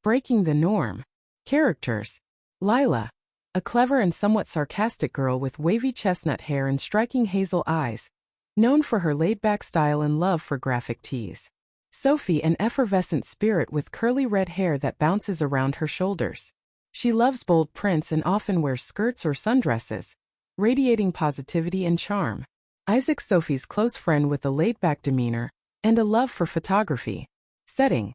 Breaking the norm. Characters. Lila. A clever and somewhat sarcastic girl with wavy chestnut hair and striking hazel eyes, known for her laid-back style and love for graphic tees. Sophie, an effervescent spirit with curly red hair that bounces around her shoulders. She loves bold prints and often wears skirts or sundresses, radiating positivity and charm. Isaac, Sophie's close friend with a laid-back demeanor and a love for photography. Setting.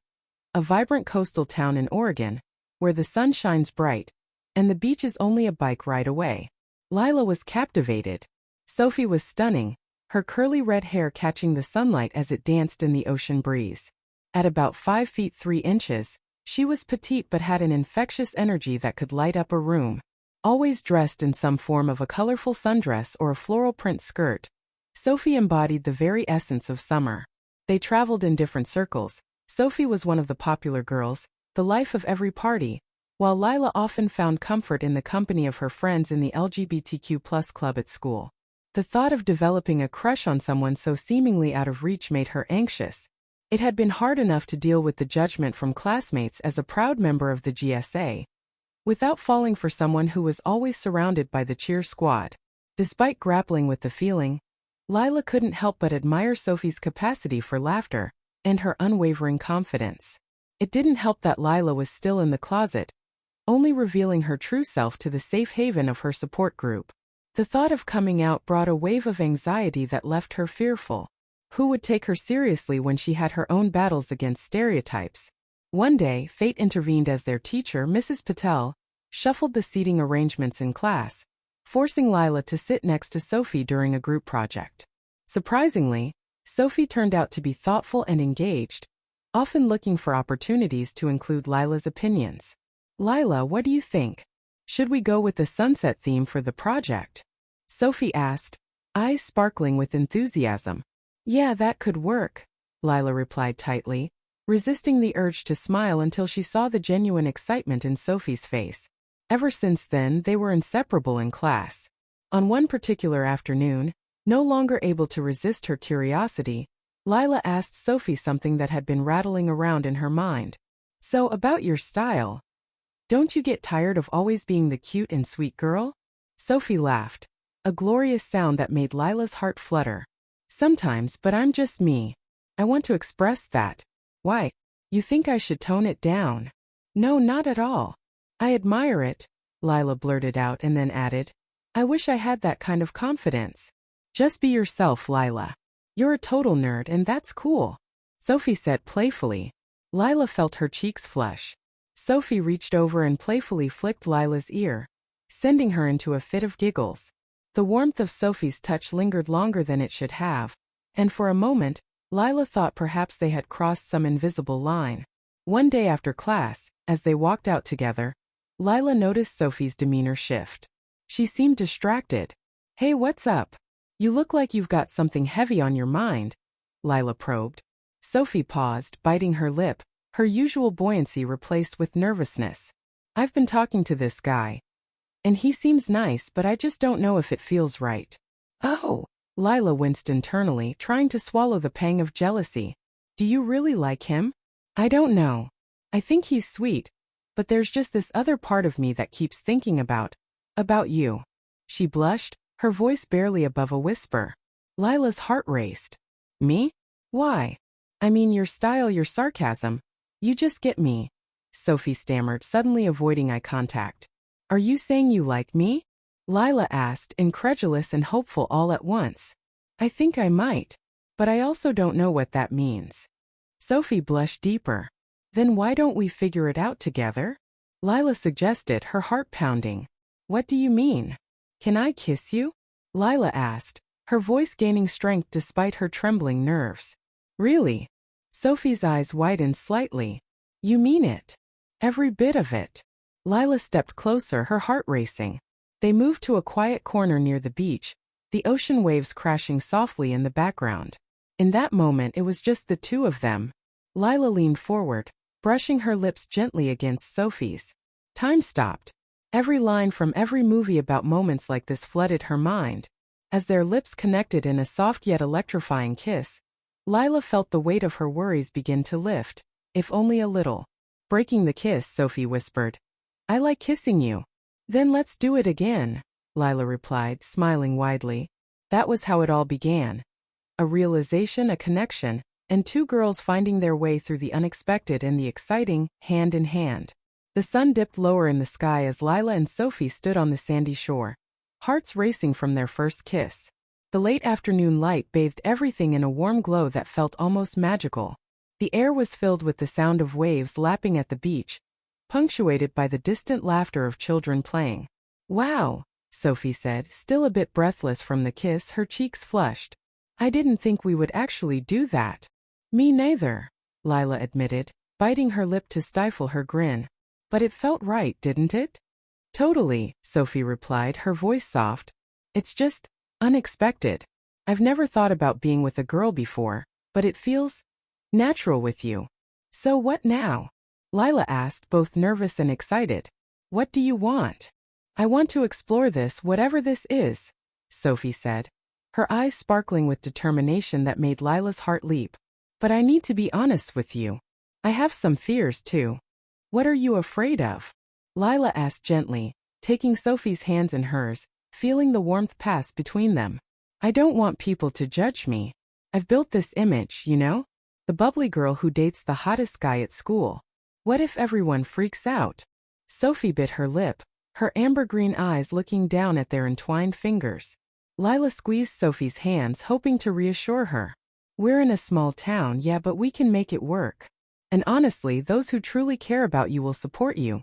A vibrant coastal town in Oregon, where the sun shines bright, and the beach is only a bike ride away. Lila was captivated. Sophie was stunning, her curly red hair catching the sunlight as it danced in the ocean breeze. At about 5 feet 3 inches, she was petite but had an infectious energy that could light up a room. Always dressed in some form of a colorful sundress or a floral print skirt, Sophie embodied the very essence of summer. They traveled in different circles. Sophie was one of the popular girls, the life of every party, while Lila often found comfort in the company of her friends in the LGBTQ+ club at school. The thought of developing a crush on someone so seemingly out of reach made her anxious. It had been hard enough to deal with the judgment from classmates as a proud member of the GSA, without falling for someone who was always surrounded by the cheer squad. Despite grappling with the feeling, Lila couldn't help but admire Sophie's capacity for laughter and her unwavering confidence. It didn't help that Lila was still in the closet, only revealing her true self to the safe haven of her support group. The thought of coming out brought a wave of anxiety that left her fearful. Who would take her seriously when she had her own battles against stereotypes? One day, fate intervened as their teacher, Mrs. Patel, shuffled the seating arrangements in class, forcing Lila to sit next to Sophie during a group project. Surprisingly, Sophie turned out to be thoughtful and engaged, often looking for opportunities to include Lila's opinions. "Lila, what do you think? Should we go with the sunset theme for the project?" Sophie asked, eyes sparkling with enthusiasm. "Yeah, that could work," Lila replied tightly, resisting the urge to smile until she saw the genuine excitement in Sophie's face. Ever since then, they were inseparable in class. On one particular afternoon, no longer able to resist her curiosity, Lila asked Sophie something that had been rattling around in her mind. "So, about your style. Don't you get tired of always being the cute and sweet girl?" Sophie laughed, a glorious sound that made Lila's heart flutter. "Sometimes, but I'm just me. I want to express that." "Why? You think I should tone it down?" "No, not at all. I admire it," Lila blurted out and then added, "I wish I had that kind of confidence." "Just be yourself, Lila. You're a total nerd and that's cool," Sophie said playfully. Lila felt her cheeks flush. Sophie reached over and playfully flicked Lila's ear, sending her into a fit of giggles. The warmth of Sophie's touch lingered longer than it should have, and for a moment, Lila thought perhaps they had crossed some invisible line. One day after class, as they walked out together, Lila noticed Sophie's demeanor shift. She seemed distracted. "Hey, what's up? You look like you've got something heavy on your mind," Lila probed. Sophie paused, biting her lip, her usual buoyancy replaced with nervousness. "I've been talking to this guy. And he seems nice, but I just don't know if it feels right." "Oh," Lila winced internally, trying to swallow the pang of jealousy. "Do you really like him?" "I don't know. I think he's sweet, but there's just this other part of me that keeps thinking about you." She blushed, her voice barely above a whisper. Lila's heart raced. "Me? Why?" "I mean your style, your sarcasm. You just get me," Sophie stammered, suddenly avoiding eye contact. "Are you saying you like me?" Lila asked, incredulous and hopeful all at once. "I think I might, but I also don't know what that means." Sophie blushed deeper. "Then why don't we figure it out together?" Lila suggested, her heart pounding. "What do you mean? Can I kiss you?" Lila asked, her voice gaining strength despite her trembling nerves. "Really?" Sophie's eyes widened slightly. "You mean it? Every bit of it?" Lila stepped closer, her heart racing. They moved to a quiet corner near the beach, the ocean waves crashing softly in the background. In that moment it was just the two of them. Lila leaned forward, brushing her lips gently against Sophie's. Time stopped. Every line from every movie about moments like this flooded her mind. As their lips connected in a soft yet electrifying kiss, Lila felt the weight of her worries begin to lift, if only a little. Breaking the kiss, Sophie whispered. I like kissing you. Then let's do it again, Lila replied, smiling widely. That was how it all began. A realization, a connection, and two girls finding their way through the unexpected and the exciting, hand in hand. The sun dipped lower in the sky as Lila and Sophie stood on the sandy shore, hearts racing from their first kiss. The late afternoon light bathed everything in a warm glow that felt almost magical. The air was filled with the sound of waves lapping at the beach, punctuated by the distant laughter of children playing. Wow, Sophie said, still a bit breathless from the kiss, her cheeks flushed. I didn't think we would actually do that. Me neither, Lila admitted, biting her lip to stifle her grin. But it felt right, didn't it? Totally, Sophie replied, her voice soft. It's just unexpected. I've never thought about being with a girl before, but it feels natural with you. So what now? Lila asked, both nervous and excited. What do you want? I want to explore this, whatever this is, Sophie said, her eyes sparkling with determination that made Lila's heart leap. But I need to be honest with you. I have some fears too. What are you afraid of? Lila asked gently, taking Sophie's hands in hers, feeling the warmth pass between them. I don't want people to judge me. I've built this image, you know? The bubbly girl who dates the hottest guy at school. What if everyone freaks out? Sophie bit her lip, her amber-green eyes looking down at their entwined fingers. Lila squeezed Sophie's hands, hoping to reassure her. We're in a small town, yeah, but we can make it work. And honestly, those who truly care about you will support you,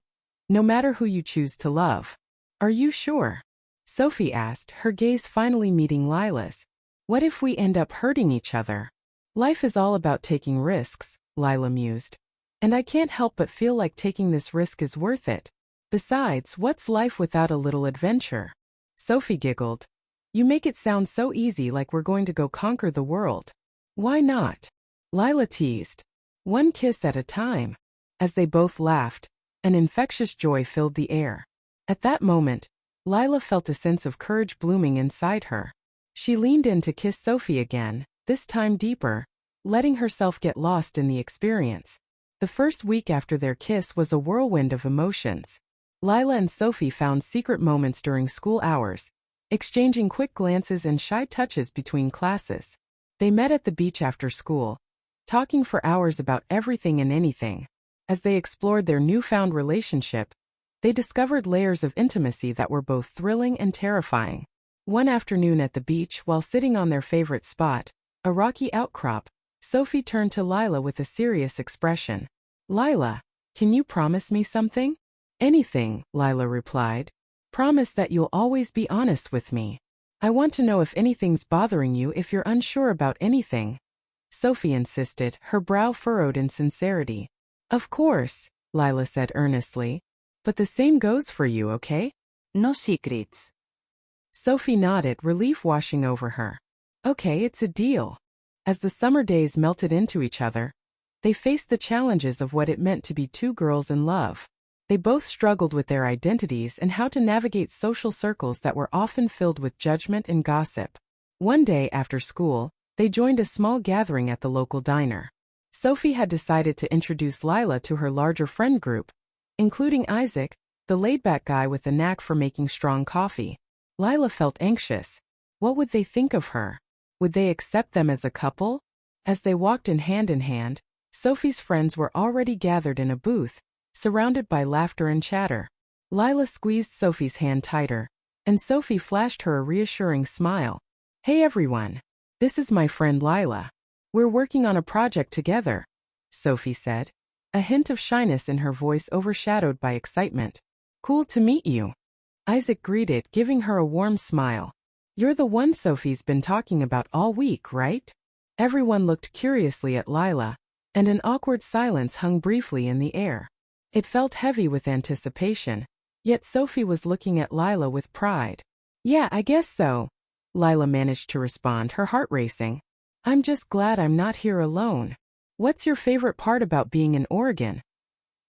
no matter who you choose to love. Are you sure? Sophie asked, her gaze finally meeting Lila's. What if we end up hurting each other? Life is all about taking risks, Lila mused. And I can't help but feel like taking this risk is worth it. Besides, what's life without a little adventure? Sophie giggled. You make it sound so easy, like we're going to go conquer the world. Why not? Lila teased. One kiss at a time. As they both laughed, an infectious joy filled the air. At that moment, Lila felt a sense of courage blooming inside her. She leaned in to kiss Sophie again, this time deeper, letting herself get lost in the experience. The first week after their kiss was a whirlwind of emotions. Lila and Sophie found secret moments during school hours, exchanging quick glances and shy touches between classes. They met at the beach after school, talking for hours about everything and anything. As they explored their newfound relationship, they discovered layers of intimacy that were both thrilling and terrifying. One afternoon at the beach, while sitting on their favorite spot, a rocky outcrop, Sophie turned to Lila with a serious expression. Lila, can you promise me something? Anything, Lila replied. Promise that you'll always be honest with me. I want to know if anything's bothering you, if you're unsure about anything. Sophie insisted, her brow furrowed in sincerity. Of course, Lila said earnestly. But the same goes for you, okay? No secrets. Sophie nodded, relief washing over her. Okay, it's a deal. As the summer days melted into each other, they faced the challenges of what it meant to be two girls in love. They both struggled with their identities and how to navigate social circles that were often filled with judgment and gossip. One day after school, they joined a small gathering at the local diner. Sophie had decided to introduce Lila to her larger friend group, including Isaac, the laid-back guy with a knack for making strong coffee. Lila felt anxious. What would they think of her? Would they accept them as a couple? As they walked in hand, Sophie's friends were already gathered in a booth, surrounded by laughter and chatter. Lila squeezed Sophie's hand tighter, and Sophie flashed her a reassuring smile. Hey everyone. This is my friend Lila. We're working on a project together, Sophie said, a hint of shyness in her voice overshadowed by excitement. Cool to meet you. Isaac greeted, giving her a warm smile. You're the one Sophie's been talking about all week, right? Everyone looked curiously at Lila, and an awkward silence hung briefly in the air. It felt heavy with anticipation, yet Sophie was looking at Lila with pride. Yeah, I guess so, Lila managed to respond, her heart racing. I'm just glad I'm not here alone. What's your favorite part about being in Oregon?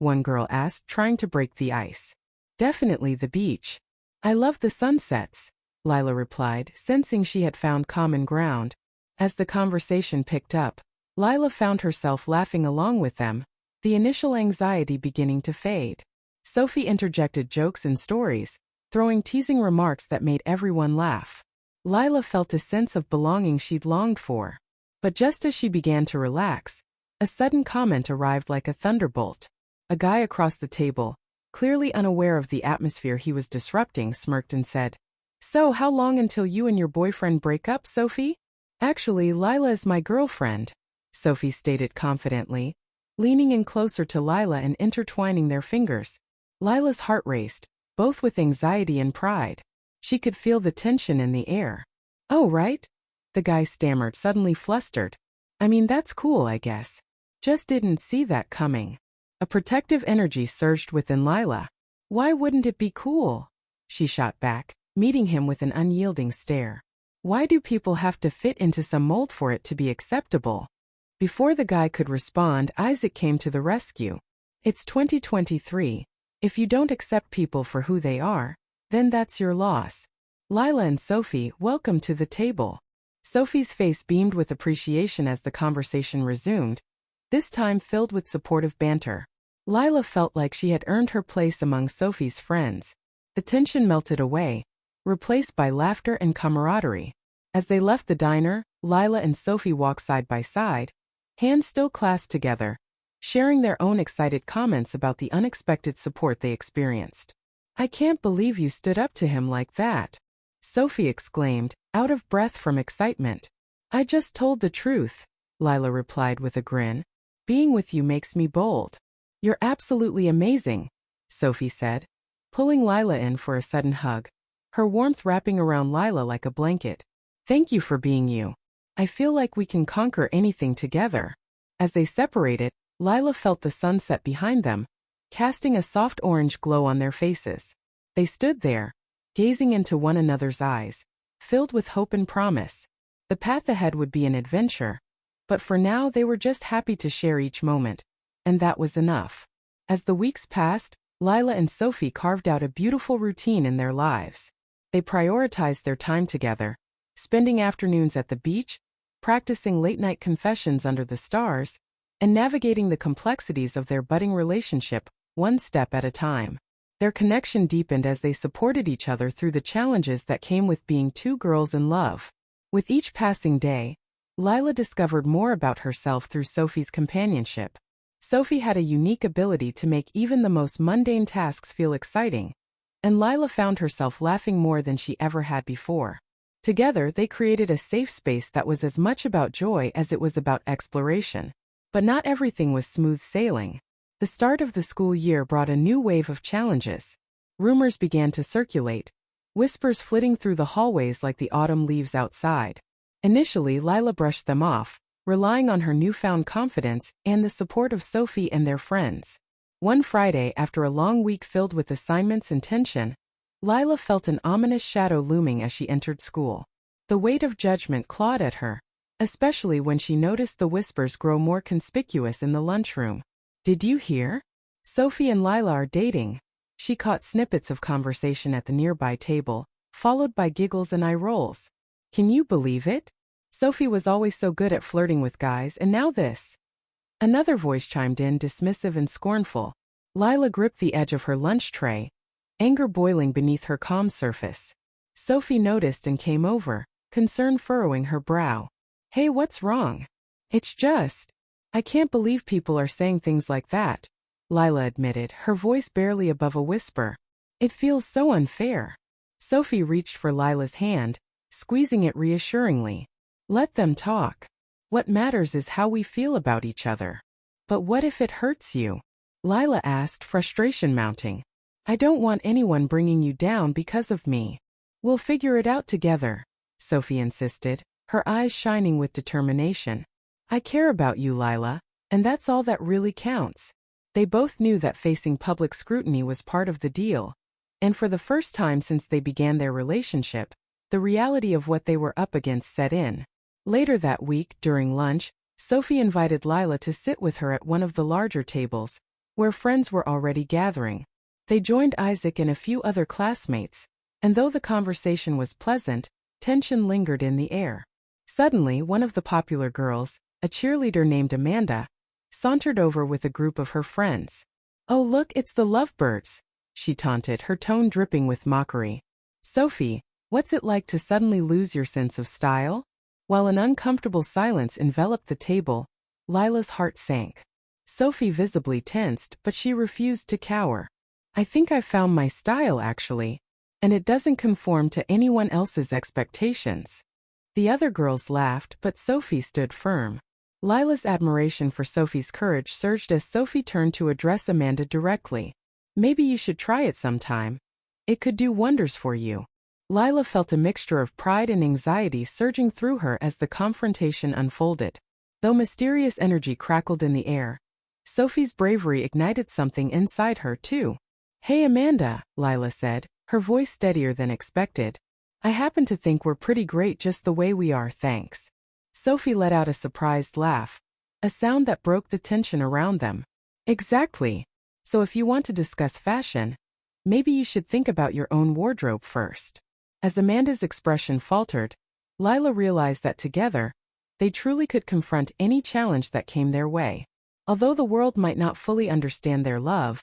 One girl asked, trying to break the ice. Definitely the beach. I love the sunsets, Lila replied, sensing she had found common ground. As the conversation picked up, Lila found herself laughing along with them, the initial anxiety beginning to fade. Sophie interjected jokes and stories, throwing teasing remarks that made everyone laugh. Lila felt a sense of belonging she'd longed for. But just as she began to relax, a sudden comment arrived like a thunderbolt. A guy across the table, clearly unaware of the atmosphere he was disrupting, smirked and said, "So how long until you and your boyfriend break up, Sophie?" "Actually, Lila is my girlfriend," Sophie stated confidently, leaning in closer to Lila and intertwining their fingers. Lila's heart raced, both with anxiety and pride. She could feel the tension in the air. "Oh, right?" the guy stammered, suddenly flustered. "I mean, that's cool, I guess. Just didn't see that coming." A protective energy surged within Lila. "Why wouldn't it be cool?" she shot back, meeting him with an unyielding stare. "Why do people have to fit into some mold for it to be acceptable?" Before the guy could respond, Isaac came to the rescue. "It's 2023. If you don't accept people for who they are, then that's your loss. Lila and Sophie, welcome to the table." Sophie's face beamed with appreciation as the conversation resumed, this time filled with supportive banter. Lila felt like she had earned her place among Sophie's friends. The tension melted away, replaced by laughter and camaraderie. As they left the diner, Lila and Sophie walked side by side, hands still clasped together, sharing their own excited comments about the unexpected support they experienced. "I can't believe you stood up to him like that," Sophie exclaimed, out of breath from excitement. "I just told the truth," Lila replied with a grin. "Being with you makes me bold." "You're absolutely amazing," Sophie said, pulling Lila in for a sudden hug, her warmth wrapping around Lila like a blanket. "Thank you for being you. I feel like we can conquer anything together." As they separated, Lila felt the sunset behind them, casting a soft orange glow on their faces. They stood there, gazing into one another's eyes, filled with hope and promise. The path ahead would be an adventure, but for now they were just happy to share each moment, and that was enough. As the weeks passed, Lila and Sophie carved out a beautiful routine in their lives. They prioritized their time together, spending afternoons at the beach, practicing late-night confessions under the stars, and navigating the complexities of their budding relationship, one step at a time. Their connection deepened as they supported each other through the challenges that came with being two girls in love. With each passing day, Lila discovered more about herself through Sophie's companionship. Sophie had a unique ability to make even the most mundane tasks feel exciting, and Lila found herself laughing more than she ever had before. Together, they created a safe space that was as much about joy as it was about exploration. But not everything was smooth sailing. The start of the school year brought a new wave of challenges. Rumors began to circulate, whispers flitting through the hallways like the autumn leaves outside. Initially, Lila brushed them off, relying on her newfound confidence and the support of Sophie and their friends. One Friday, after a long week filled with assignments and tension, Lila felt an ominous shadow looming as she entered school. The weight of judgment clawed at her, especially when she noticed the whispers grow more conspicuous in the lunchroom. "Did you hear? Sophie and Lila are dating." She caught snippets of conversation at the nearby table, followed by giggles and eye rolls. "Can you believe it? Sophie was always so good at flirting with guys, and now this." Another voice chimed in, dismissive and scornful. Lila gripped the edge of her lunch tray, anger boiling beneath her calm surface. Sophie noticed and came over, concern furrowing her brow. "Hey, what's wrong?" "It's just, I can't believe people are saying things like that," Lila admitted, her voice barely above a whisper. "It feels so unfair." Sophie reached for Lila's hand, squeezing it reassuringly. "Let them talk. What matters is how we feel about each other." "But what if it hurts you?" Lila asked, frustration mounting. "I don't want anyone bringing you down because of me." "We'll figure it out together," Sophie insisted, her eyes shining with determination. "I care about you, Lila, and that's all that really counts." They both knew that facing public scrutiny was part of the deal, and for the first time since they began their relationship, the reality of what they were up against set in. Later that week, during lunch, Sophie invited Lila to sit with her at one of the larger tables, where friends were already gathering. They joined Isaac and a few other classmates, and though the conversation was pleasant, tension lingered in the air. Suddenly, one of the popular girls, a cheerleader named Amanda, sauntered over with a group of her friends. "Oh look, it's the lovebirds," she taunted, her tone dripping with mockery. "Sophie, what's it like to suddenly lose your sense of style?" While an uncomfortable silence enveloped the table, Lila's heart sank. Sophie visibly tensed, but she refused to cower. "I think I found my style, actually. And it doesn't conform to anyone else's expectations." The other girls laughed, but Sophie stood firm. Lila's admiration for Sophie's courage surged as Sophie turned to address Amanda directly. "Maybe you should try it sometime. It could do wonders for you." Lila felt a mixture of pride and anxiety surging through her as the confrontation unfolded. Though mysterious energy crackled in the air, Sophie's bravery ignited something inside her, too. "Hey Amanda," Lila said, her voice steadier than expected. "I happen to think we're pretty great just the way we are, thanks." Sophie let out a surprised laugh, a sound that broke the tension around them. "Exactly. So if you want to discuss fashion, maybe you should think about your own wardrobe first." As Amanda's expression faltered, Lila realized that together, they truly could confront any challenge that came their way. Although the world might not fully understand their love,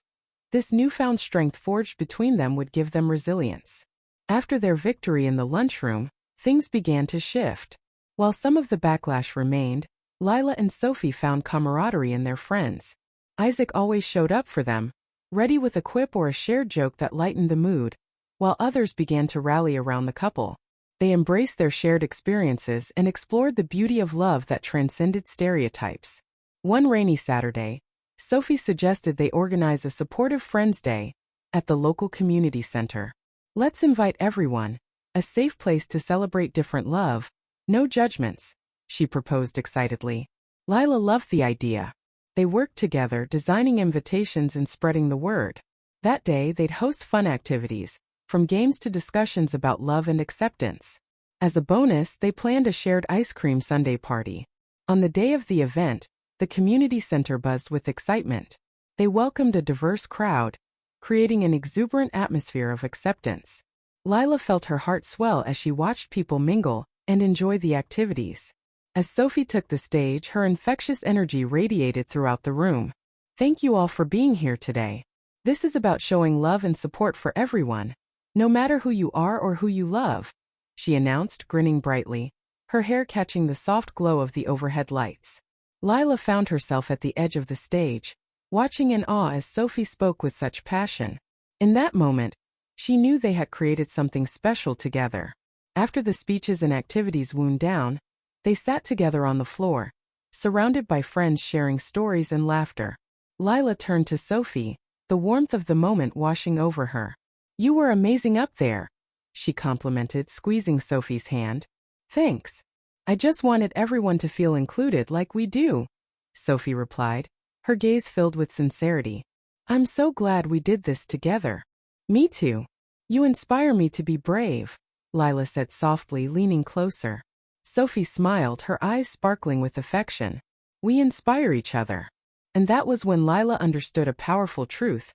this newfound strength forged between them would give them resilience. After their victory in the lunchroom, things began to shift. While some of the backlash remained, Lila and Sophie found camaraderie in their friends. Isaac always showed up for them, ready with a quip or a shared joke that lightened the mood, while others began to rally around the couple. They embraced their shared experiences and explored the beauty of love that transcended stereotypes. One rainy Saturday, Sophie suggested they organize a supportive Friends Day at the local community center. "Let's invite everyone, a safe place to celebrate different love, no judgments," she proposed excitedly. Lila loved the idea. They worked together, designing invitations and spreading the word. That day, they'd host fun activities, from games to discussions about love and acceptance. As a bonus, they planned a shared ice cream sundae party. On the day of the event, the community center buzzed with excitement. They welcomed a diverse crowd, creating an exuberant atmosphere of acceptance. Lila felt her heart swell as she watched people mingle and enjoy the activities. As Sophie took the stage, her infectious energy radiated throughout the room. "Thank you all for being here today. This is about showing love and support for everyone, no matter who you are or who you love," she announced, grinning brightly, her hair catching the soft glow of the overhead lights. Lila found herself at the edge of the stage, watching in awe as Sophie spoke with such passion. In that moment, she knew they had created something special together. After the speeches and activities wound down, they sat together on the floor, surrounded by friends sharing stories and laughter. Lila turned to Sophie, the warmth of the moment washing over her. "You were amazing up there," she complimented, squeezing Sophie's hand. "Thanks. I just wanted everyone to feel included like we do," Sophie replied, her gaze filled with sincerity. "I'm so glad we did this together." "Me too. You inspire me to be brave," Lila said softly, leaning closer. Sophie smiled, her eyes sparkling with affection. "We inspire each other." And that was when Lila understood a powerful truth.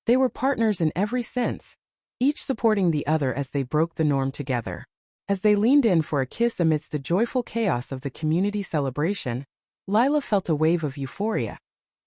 They were partners in every sense, each supporting the other as they broke the norm together. As they leaned in for a kiss amidst the joyful chaos of the community celebration, Lila felt a wave of euphoria.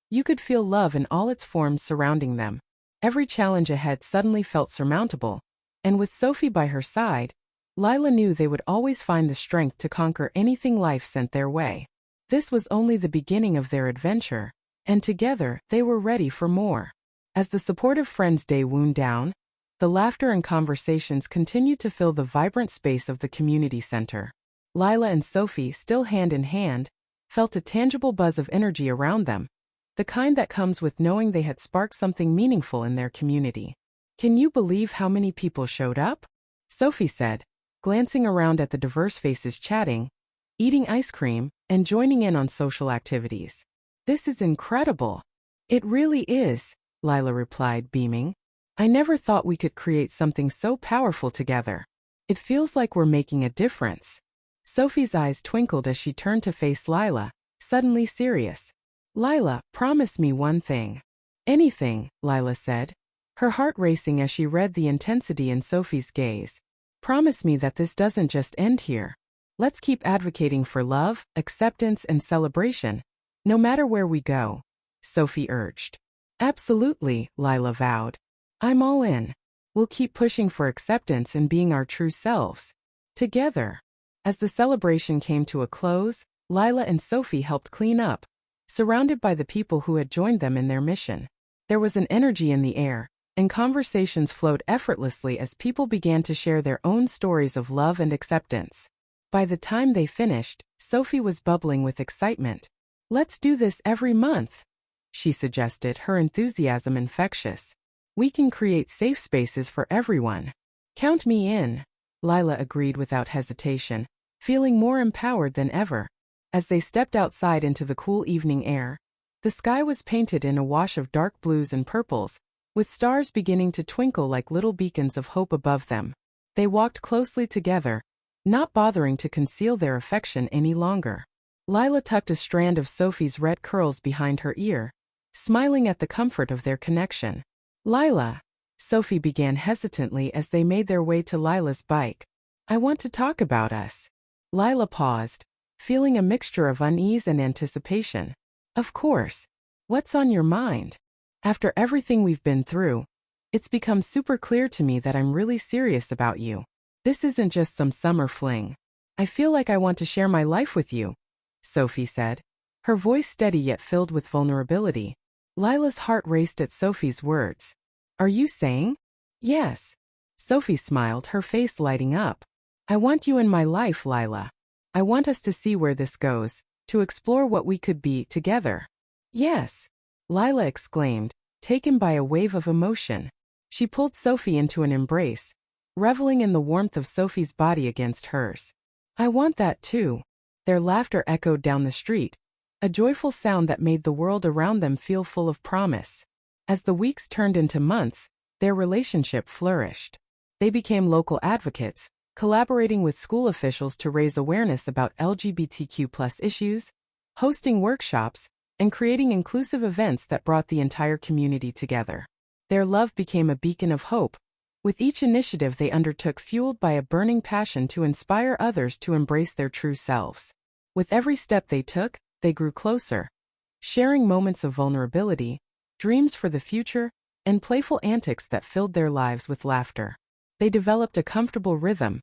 You could feel love in all its forms surrounding them. Every challenge ahead suddenly felt surmountable, and with Sophie by her side, Lila knew they would always find the strength to conquer anything life sent their way. This was only the beginning of their adventure, and together they were ready for more. As the supportive Friends Day wound down, the laughter and conversations continued to fill the vibrant space of the community center. Lila and Sophie, still hand in hand, felt a tangible buzz of energy around them, the kind that comes with knowing they had sparked something meaningful in their community. "Can you believe how many people showed up?" Sophie said, glancing around at the diverse faces chatting, eating ice cream, and joining in on social activities. "This is incredible." "It really is," Lila replied, beaming. "I never thought we could create something so powerful together. It feels like we're making a difference." Sophie's eyes twinkled as she turned to face Lila, suddenly serious. "Lila, promise me one thing." "Anything," Lila said, her heart racing as she read the intensity in Sophie's gaze. "Promise me that this doesn't just end here. Let's keep advocating for love, acceptance, and celebration, No matter where we go, Sophie urged. Absolutely, Lila vowed. I'm all in. We'll keep pushing for acceptance and being our true selves. Together. As the celebration came to a close, Lila and Sophie helped clean up, surrounded by the people who had joined them in their mission. There was an energy in the air, and conversations flowed effortlessly as people began to share their own stories of love and acceptance. By the time they finished, Sophie was bubbling with excitement. Let's do this every month, she suggested, her enthusiasm infectious. We can create safe spaces for everyone. Count me in, Lila agreed without hesitation, feeling more empowered than ever. As they stepped outside into the cool evening air, the sky was painted in a wash of dark blues and purples, with stars beginning to twinkle like little beacons of hope above them. They walked closely together, not bothering to conceal their affection any longer. Lila tucked a strand of Sophie's red curls behind her ear, smiling at the comfort of their connection. Lila, Sophie began hesitantly as they made their way to Lila's bike. I want to talk about us. Lila paused, feeling a mixture of unease and anticipation. Of course. What's on your mind? After everything we've been through, it's become super clear to me that I'm really serious about you. This isn't just some summer fling. I feel like I want to share my life with you, Sophie said, her voice steady yet filled with vulnerability. Lila's heart raced at Sophie's words. Are you saying? Yes. Sophie smiled, her face lighting up. I want you in my life, Lila. I want us to see where this goes, to explore what we could be together. Yes, Lila exclaimed, taken by a wave of emotion. She pulled Sophie into an embrace, reveling in the warmth of Sophie's body against hers. I want that too. Their laughter echoed down the street, a joyful sound that made the world around them feel full of promise. As the weeks turned into months, their relationship flourished. They became local advocates, collaborating with school officials to raise awareness about LGBTQ+ issues, hosting workshops, and creating inclusive events that brought the entire community together. Their love became a beacon of hope, with each initiative they undertook fueled by a burning passion to inspire others to embrace their true selves. With every step they took, they grew closer, sharing moments of vulnerability, dreams for the future, and playful antics that filled their lives with laughter. They developed a comfortable rhythm,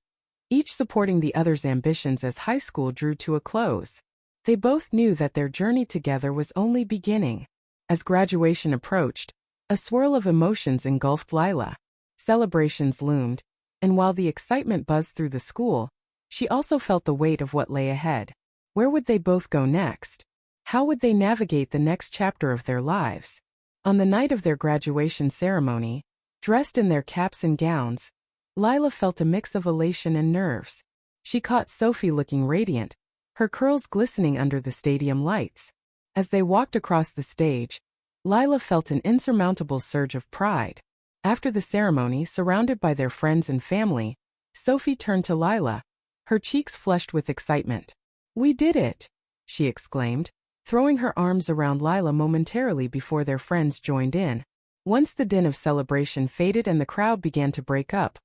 each supporting the other's ambitions as high school drew to a close. They both knew that their journey together was only beginning. As graduation approached, a swirl of emotions engulfed Lila. Celebrations loomed, and while the excitement buzzed through the school, she also felt the weight of what lay ahead. Where would they both go next? How would they navigate the next chapter of their lives? On the night of their graduation ceremony, dressed in their caps and gowns, Lila felt a mix of elation and nerves. She caught Sophie looking radiant, her curls glistening under the stadium lights. As they walked across the stage, Lila felt an insurmountable surge of pride. After the ceremony, surrounded by their friends and family, Sophie turned to Lila, her cheeks flushed with excitement. We did it, she exclaimed, throwing her arms around Lila momentarily before their friends joined in. Once the din of celebration faded and the crowd began to break up,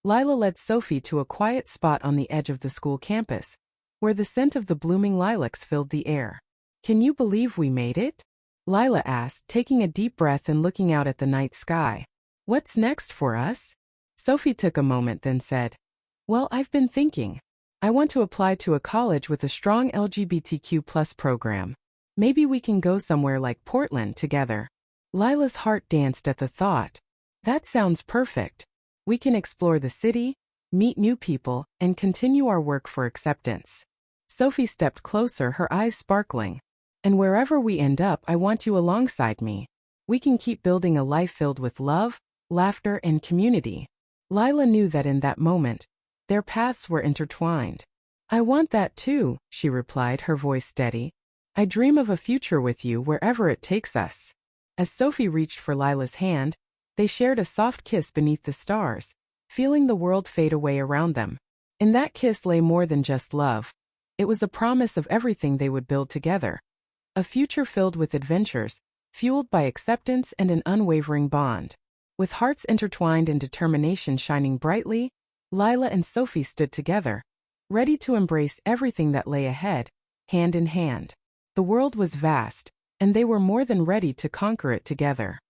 Lila led Sophie to a quiet spot on the edge of the school campus, where the scent of the blooming lilacs filled the air. Can you believe we made it? Lila asked, taking a deep breath and looking out at the night sky. What's next for us? Sophie took a moment then said, Well, I've been thinking. I want to apply to a college with a strong LGBTQ+ program. Maybe we can go somewhere like Portland together. Lila's heart danced at the thought. That sounds perfect. We can explore the city, meet new people, and continue our work for acceptance. Sophie stepped closer, her eyes sparkling. And wherever we end up, I want you alongside me. We can keep building a life filled with love, laughter, and community. Lila knew that in that moment, their paths were intertwined. I want that too, she replied, her voice steady. I dream of a future with you wherever it takes us. As Sophie reached for Lila's hand, they shared a soft kiss beneath the stars, feeling the world fade away around them. In that kiss lay more than just love. It was a promise of everything they would build together. A future filled with adventures, fueled by acceptance and an unwavering bond. With hearts intertwined and determination shining brightly, Lila and Sophie stood together, ready to embrace everything that lay ahead, hand in hand. The world was vast, and they were more than ready to conquer it together.